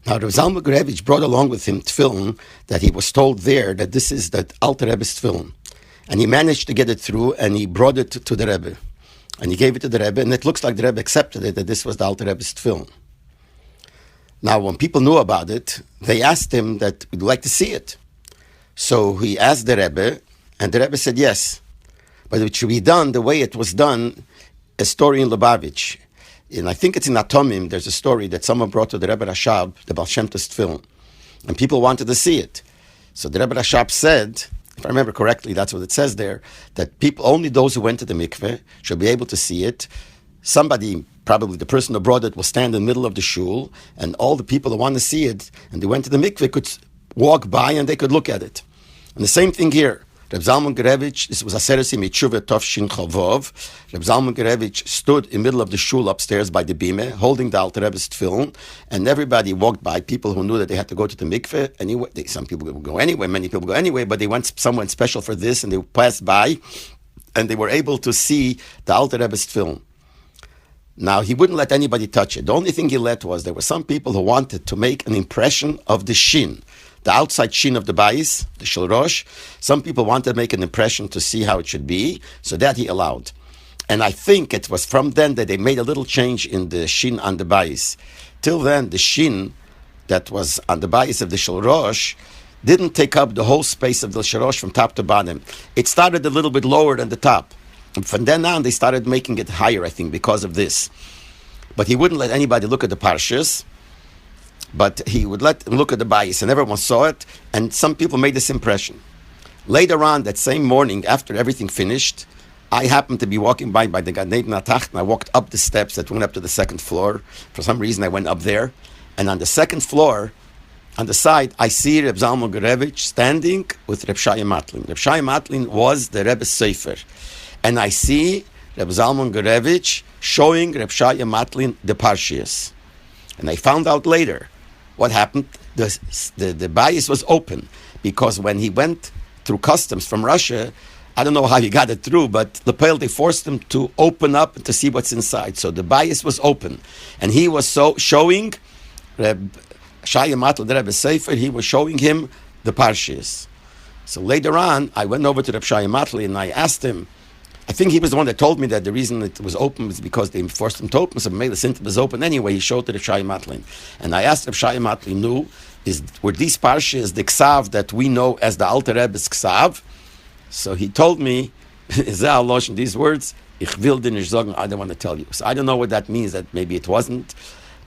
Now, Rabbi Zalman Gurevitz brought along with him tefillin that he was told there that this is the Alter Rebbe's tefillin. And he managed to get it through, and he brought it to the Rebbe. And he gave it to the Rebbe, and it looks like the Rebbe accepted it, that this was the Alter Rebbe's tefillin. Now, when people knew about it, they asked him that, we'd like to see it. So he asked the Rebbe, and the Rebbe said yes. But it should be done the way it was done, a story in Lubavitch. And I think it's in Atomim, there's a story that someone brought to the Rebbe Rashab, the Baal Shem Tov's tefillin. And people wanted to see it. So the Rebbe Rashab said, if I remember correctly, that's what it says there, that people, only those who went to the mikveh should be able to see it. Somebody, probably the person who brought it, will stand in the middle of the shul, and all the people who want to see it, and they went to the mikveh, could walk by and they could look at it. And the same thing here. Reb Zalman Gurevitz, this was Aseresi Mitshuva Tov Shin Chavov. Reb Zalman Gurevitz stood in the middle of the shul upstairs by the bime, holding the Alter Rebbe's tefillin, and everybody walked by, people who knew that they had to go to the mikveh. Anyway, some people would go anyway, many people go anyway, but they went someone special for this, and they passed by, and they were able to see the Alter Rebbe's tefillin. Now, he wouldn't let anybody touch it. The only thing he let was, there were some people who wanted to make an impression of the shin, the outside shin of the bayis, the shulrosh. Some people wanted to make an impression to see how it should be, so that he allowed. And I think it was from then that they made a little change in the shin on the bayis. Till then, the shin that was on the bayis of the shulrosh didn't take up the whole space of the shulrosh from top to bottom. It started a little bit lower than the top. And from then on, they started making it higher, I think, because of this. But he wouldn't let anybody look at the parshas, but he would let them look at the bayis, and everyone saw it, and some people made this impression. Later on, that same morning, after everything finished, I happened to be walking by the Gan Eden Atacht, and I walked up the steps that went up to the second floor. For some reason, I went up there, and on the second floor, on the side, I see Reb Zalman Gurevitz standing with Reb Shaya Matlin. Reb Shaya Matlin was the Rebbe's Sefer. And I see Reb Zalman Gurevitz showing Reb Shaya Matlin the Parshias. And I found out later what happened. The bayis was open, because when he went through customs from Russia, I don't know how he got it through, but Lepel, they forced him to open up to see what's inside. So the bayis was open. And he was showing Reb Shaya Matlin, the Rebbe's Sefer, he was showing him the Parshias. So later on, I went over to Reb Shaya Matlin and I asked him, I think he was the one that told me that the reason it was open was because they forced him to open, so maybe the Sinta was open anyway. He showed to the Shai Matlin. And I asked if Shai Matlin knew, were these parshas the ksav that we know as the Alter Rebbe's ksav? So he told me, these words, ich will dir nicht sagen, I don't want to tell you. So I don't know what that means, that maybe it wasn't.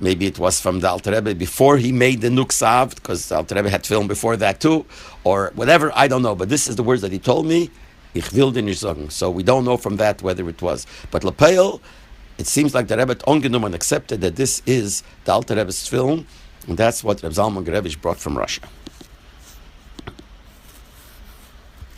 Maybe it was from the Alter Rebbe before he made the new ksav, because the Alter Rebbe had film before that too, or whatever, I don't know. But this is the words that he told me. Ich will dir nicht sagen. So we don't know from that whether it was. But Lepeil, it seems like the Rebbe angenommen accepted that this is the Alter Rebbe's film, and that's what Reb Zalman Gurevitz brought from Russia.